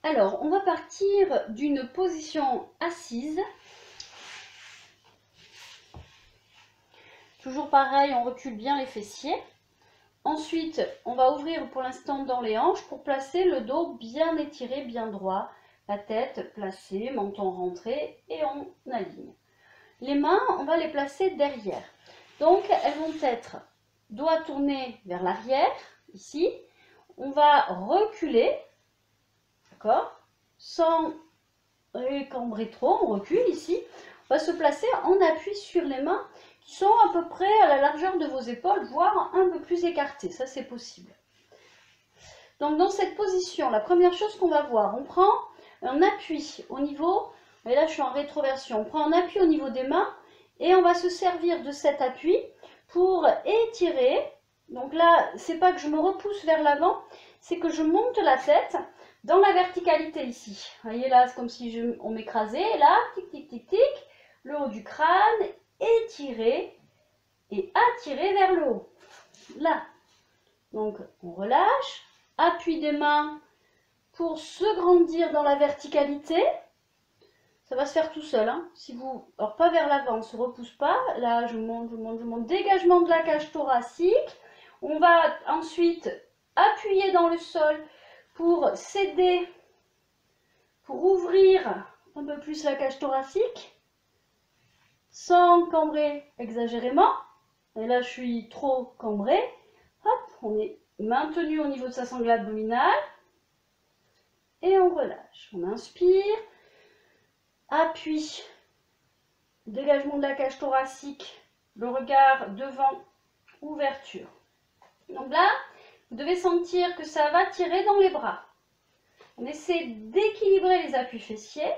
Alors, on va partir d'une position assise. Toujours pareil, on recule bien les fessiers. Ensuite, on va ouvrir pour l'instant dans les hanches pour placer le dos bien étiré, bien droit. La tête placée, menton rentré et on aligne. Les mains, on va les placer derrière. Donc, elles vont être doigts tournés vers l'arrière, ici. On va reculer, d'accord, sans récambrer trop, on recule ici. On va se placer en appui sur les mains qui sont à peu près à la largeur de vos épaules, voire un peu plus écartées, ça c'est possible. Donc dans cette position, la première chose qu'on va voir, on prend un appui au niveau, et là je suis en rétroversion, on prend un appui au niveau des mains et on va se servir de cet appui pour étirer. Donc là, c'est pas que je me repousse vers l'avant, c'est que je monte la tête dans la verticalité ici. Vous voyez là, c'est comme si on m'écrasait, là, tic tic tic tic, le haut du crâne, étirer et attirer vers le haut. Là. Donc on relâche, appui des mains pour se grandir dans la verticalité. Ça va se faire tout seul. Hein. Si vous, alors pas vers l'avant, on ne se repousse pas. Là, je monte, je monte, je monte. Dégagement de la cage thoracique. On va ensuite appuyer dans le sol pour s'aider, pour ouvrir un peu plus la cage thoracique, sans cambrer exagérément. Et là, je suis trop cambré. Hop, on est maintenu au niveau de sa sangle abdominale. Et on relâche. On inspire. Appui. Dégagement de la cage thoracique. Le regard devant. Ouverture. Donc là, vous devez sentir que ça va tirer dans les bras. On essaie d'équilibrer les appuis fessiers.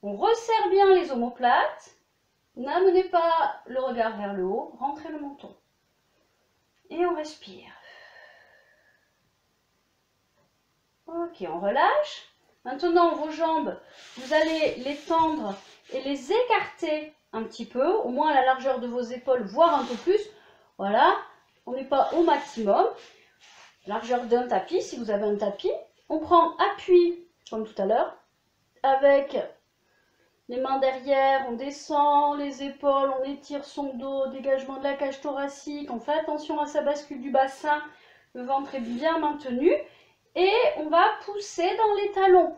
On resserre bien les omoplates. N'amenez pas le regard vers le haut. Rentrez le menton. Et on respire. Ok, on relâche. Maintenant, vos jambes, vous allez les tendre et les écarter un petit peu, au moins à la largeur de vos épaules, voire un peu plus. Voilà, on n'est pas au maximum. Largeur d'un tapis, si vous avez un tapis. On prend appui, comme tout à l'heure, avec les mains derrière, on descend les épaules, on étire son dos, dégagement de la cage thoracique, on fait attention à sa bascule du bassin, le ventre est bien maintenu. Et on va pousser dans les talons.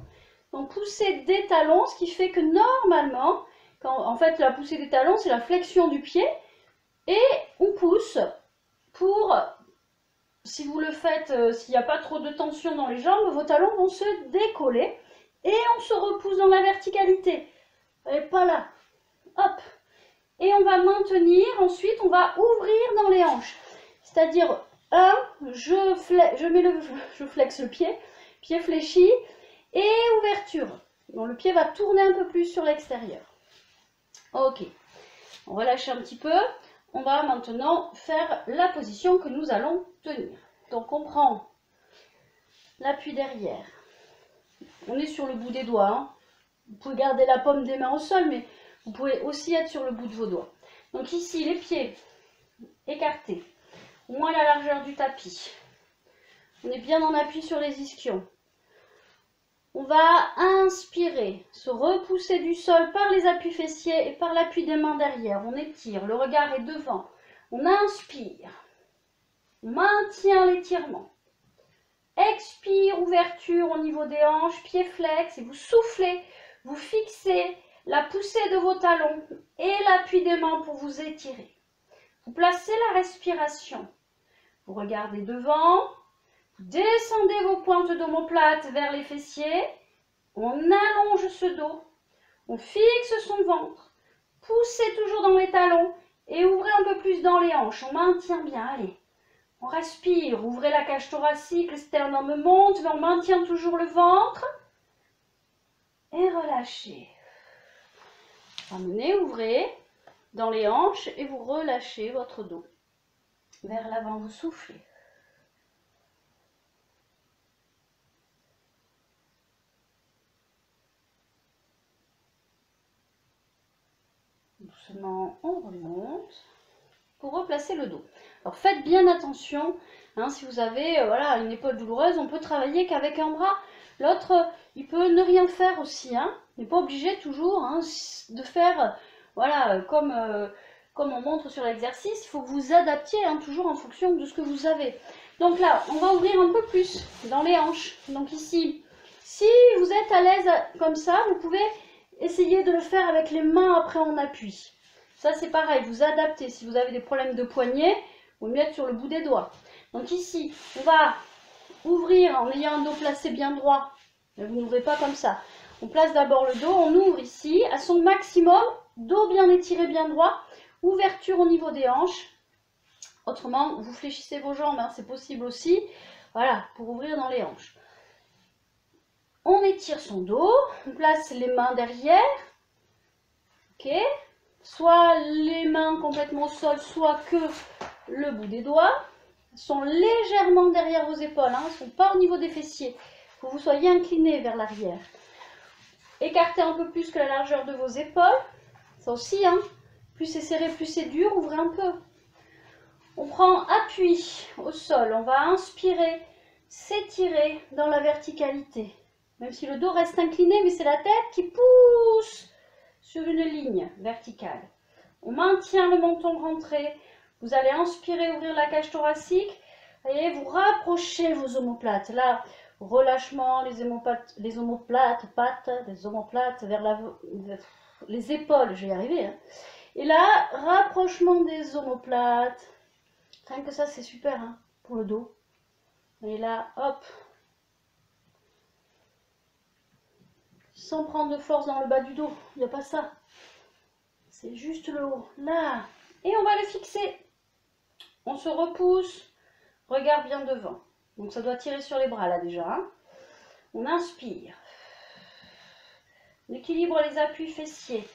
Donc pousser des talons, ce qui fait que normalement, en fait la poussée des talons, c'est la flexion du pied. Et on pousse pour, si vous le faites, s'il n'y a pas trop de tension dans les jambes, vos talons vont se décoller. Et on se repousse dans la verticalité. Et pas là. Hop. Et on va maintenir, ensuite on va ouvrir dans les hanches. C'est-à-dire... je flexe le pied fléchi et ouverture. Donc le pied va tourner un peu plus sur l'extérieur. Ok, on relâche un petit peu. On va maintenant faire la position que nous allons tenir. Donc on prend l'appui derrière. On est sur le bout des doigts. Hein. Vous pouvez garder la paume des mains au sol, mais vous pouvez aussi être sur le bout de vos doigts. Donc ici, les pieds écartés. Au moins la largeur du tapis. On est bien en appui sur les ischions. On va inspirer, se repousser du sol par les appuis fessiers et par l'appui des mains derrière. On étire, le regard est devant. On inspire, on maintient l'étirement. Expire, ouverture au niveau des hanches, pieds flex et vous soufflez, vous fixez la poussée de vos talons et l'appui des mains pour vous étirer. Vous placez la respiration. Vous regardez devant, vous descendez vos pointes d'omoplate vers les fessiers, on allonge ce dos, on fixe son ventre, poussez toujours dans les talons et ouvrez un peu plus dans les hanches, on maintient bien, allez. On respire, ouvrez la cage thoracique, le sternum monte, mais on maintient toujours le ventre et relâchez. Ramenez, ouvrez dans les hanches et vous relâchez votre dos. Vers l'avant, vous soufflez. Doucement, on remonte pour replacer le dos. Alors faites bien attention, hein, si vous avez voilà, une épaule douloureuse, on peut travailler qu'avec un bras. L'autre, il peut ne rien faire aussi, hein. On n'est pas obligé toujours hein, de faire, voilà, comme on montre sur l'exercice, il faut que vous adaptiez hein, toujours en fonction de ce que vous avez. Donc là, on va ouvrir un peu plus dans les hanches. Donc ici, si vous êtes à l'aise comme ça, vous pouvez essayer de le faire avec les mains après en appui. Ça c'est pareil, vous adaptez. Si vous avez des problèmes de poignet, vous mieux être sur le bout des doigts. Donc ici, on va ouvrir en ayant un dos placé bien droit. Vous n'ouvrez pas comme ça. On place d'abord le dos, on ouvre ici à son maximum, dos bien étiré, bien droit, ouverture au niveau des hanches. Autrement, vous fléchissez vos jambes, hein, c'est possible aussi. Voilà, pour ouvrir dans les hanches. On étire son dos, on place les mains derrière. Ok. Soit les mains complètement au sol, soit que le bout des doigts. Elles sont légèrement derrière vos épaules, hein, elles ne sont pas au niveau des fessiers. Il faut que vous soyez incliné vers l'arrière. Écartez un peu plus que la largeur de vos épaules. Ça aussi, hein, plus c'est serré, plus c'est dur, ouvrez un peu. On prend appui au sol, on va inspirer, s'étirer dans la verticalité. Même si le dos reste incliné, mais c'est la tête qui pousse sur une ligne verticale. On maintient le menton rentré. Vous allez inspirer, ouvrir la cage thoracique. Voyez, vous rapprochez vos omoplates. Là, relâchement, les omoplates vers les épaules, je vais y arriver. Hein. Et là, rapprochement des omoplates. Rien que ça, c'est super hein, pour le dos. Et là, hop. Sans prendre de force dans le bas du dos. Il n'y a pas ça. C'est juste le haut. Là. Et on va le fixer. On se repousse. Regarde bien devant. Donc ça doit tirer sur les bras là déjà. Hein. On inspire. On équilibre les appuis fessiers.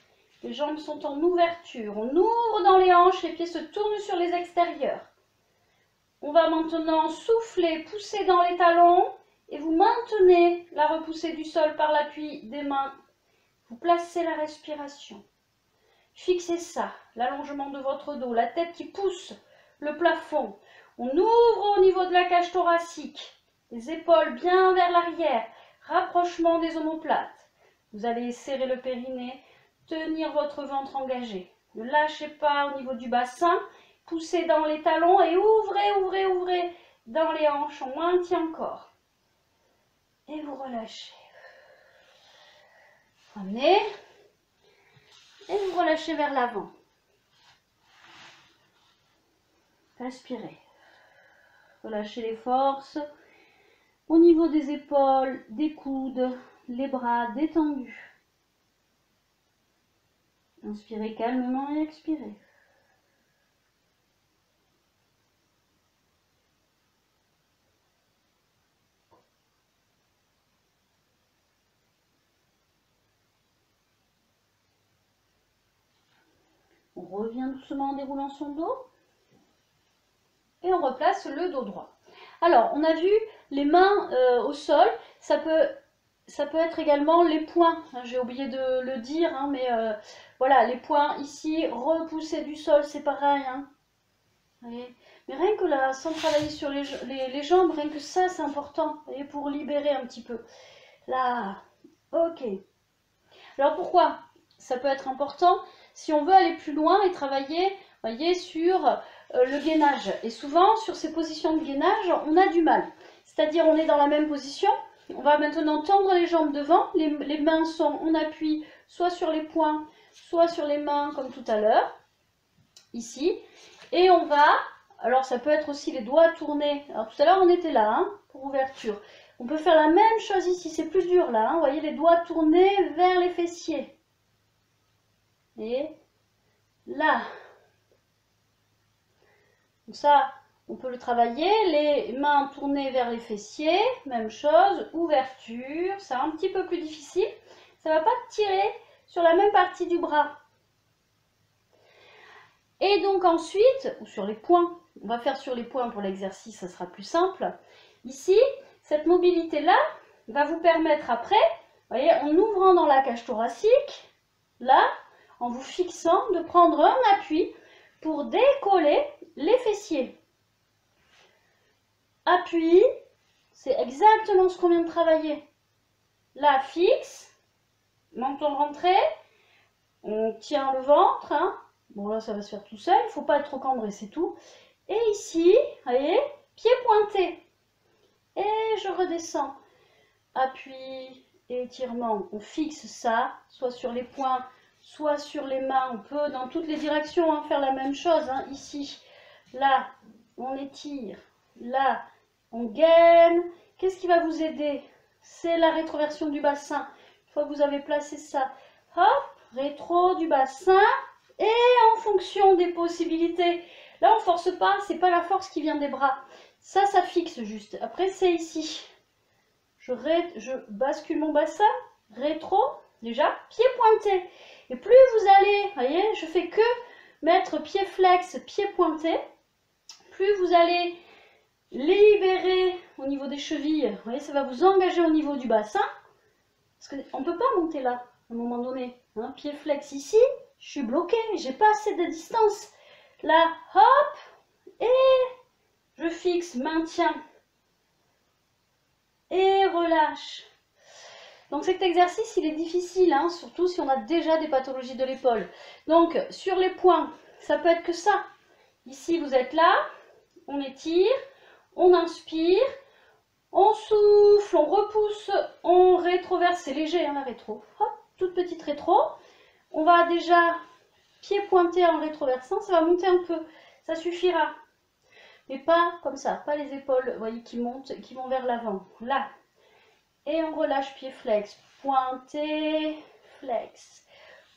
Les jambes sont en ouverture. On ouvre dans les hanches. Les pieds se tournent sur les extérieurs. On va maintenant souffler, pousser dans les talons. Et vous maintenez la repoussée du sol par l'appui des mains. Vous placez la respiration. Fixez ça, l'allongement de votre dos, la tête qui pousse le plafond. On ouvre au niveau de la cage thoracique, les épaules bien vers l'arrière, rapprochement des omoplates. Vous allez serrer le périnée, tenir votre ventre engagé. Ne lâchez pas au niveau du bassin, poussez dans les talons et ouvrez, ouvrez, ouvrez dans les hanches. On maintient encore. Et vous relâchez. Ramenez. Et vous relâchez vers l'avant. Inspirez. Relâchez les forces. Au niveau des épaules, des coudes, les bras détendus. Inspirez calmement et expirez. On revient doucement en déroulant son dos. Et on replace le dos droit. Alors, on a vu les mains au sol. Ça peut être également les poings. J'ai oublié de le dire, hein, mais voilà, les poings ici, repoussés du sol, c'est pareil. Hein. Mais rien que là, sans travailler sur les jambes, rien que ça, c'est important. Voyez, pour libérer un petit peu. Là, ok. Alors pourquoi ça peut être important? Si on veut aller plus loin et travailler, voyez, sur le gainage. Et souvent, sur ces positions de gainage, on a du mal. C'est-à-dire, on est dans la même position. On va maintenant tendre les jambes devant. Les mains sont en appui, soit sur les poings, soit sur les mains, comme tout à l'heure. Ici. Et on va, alors ça peut être aussi les doigts tournés. Alors tout à l'heure, on était là, hein, pour ouverture. On peut faire la même chose ici. C'est plus dur, là. Hein. Vous voyez, les doigts tournés vers les fessiers. Et là. Donc ça, on peut le travailler. Les mains tournées vers les fessiers. Même chose. Ouverture. C'est un petit peu plus difficile. Ça ne va pas tirer sur la même partie du bras. Et donc ensuite, sur les poings. On va faire sur les poings pour l'exercice. Ça sera plus simple. Ici, cette mobilité-là va vous permettre après, vous voyez, en ouvrant dans la cage thoracique, là, en vous fixant, de prendre un appui pour décoller les fessiers. Appui, c'est exactement ce qu'on vient de travailler. Là, fixe. Menton rentré. On tient le ventre. Hein. Bon, là, ça va se faire tout seul. Il ne faut pas être trop cambré, c'est tout. Et ici, vous voyez, pied pointé. Et je redescends. Appui et étirement. On fixe ça, soit sur les poings, soit sur les mains. On peut, dans toutes les directions, hein, faire la même chose. Hein. Ici, là, on étire. Là, on gaine. Qu'est-ce qui va vous aider? C'est la rétroversion du bassin. Une fois que vous avez placé ça, hop, rétro du bassin. Et en fonction des possibilités, là on force pas, c'est pas la force qui vient des bras. Ça fixe juste. Après c'est ici. Je bascule mon bassin, rétro, déjà, pied pointé. Et plus vous allez, voyez, je fais que mettre pied flex, pied pointé. Plus vous allez libérer au niveau des chevilles, vous voyez, ça va vous engager au niveau du bassin. Parce qu'on ne peut pas monter là, à un moment donné. Hein, pied flex ici, je suis bloquée, j'ai pas assez de distance. Là, hop, et je fixe, maintiens. Et relâche. Donc cet exercice, il est difficile, hein, surtout si on a déjà des pathologies de l'épaule. Donc sur les poings, ça peut être que ça. Ici, vous êtes là, on étire, on inspire, on souffle, on repousse, on rétroverse, c'est léger hein, la rétro. Hop, toute petite rétro. On va déjà pied pointé en rétroversant, ça va monter un peu, ça suffira. Mais pas comme ça, pas les épaules, vous voyez, qui montent, qui vont vers l'avant. Là. Et on relâche pied flex. Pointé, flex.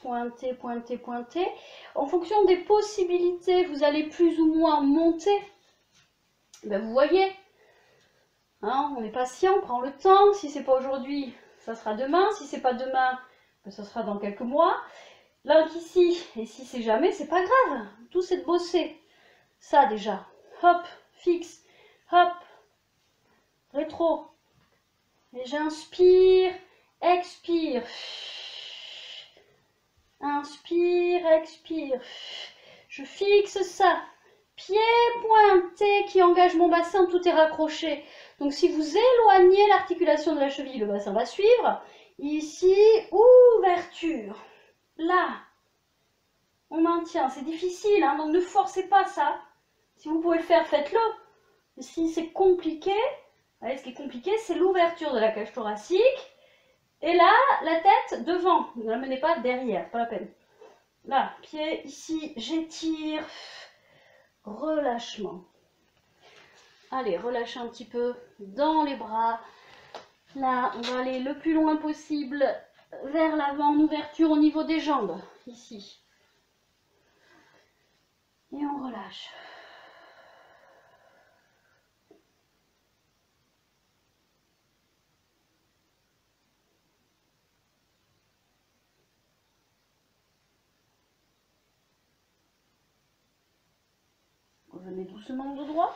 Pointé, pointé, pointé. En fonction des possibilités, vous allez plus ou moins monter. Ben, vous voyez, hein, on est patient, on prend le temps. Si c'est pas aujourd'hui, ça sera demain. Si c'est pas demain, ben, ça sera dans quelques mois. Là ici, et si c'est jamais, c'est pas grave. Tout c'est de bosser. Ça déjà. Hop, fixe. Hop. Rétro. Et j'inspire, expire. Inspire, expire. Je fixe ça. Pied pointé qui engage mon bassin, tout est raccroché. Donc si vous éloignez l'articulation de la cheville, le bassin va suivre. Ici, ouverture. Là, on maintient. C'est difficile, hein, donc ne forcez pas ça. Si vous pouvez le faire, faites-le. Si c'est compliqué, voyez, ce qui est compliqué, c'est l'ouverture de la cage thoracique. Et là, la tête devant. Ne la menez pas derrière, pas la peine. Là, pied ici, j'étire. Relâchement. Allez, relâchez un petit peu dans les bras. Là, on va aller le plus loin possible vers l'avant, en ouverture au niveau des jambes. Ici. Et on relâche. Revenez doucement au dos droit.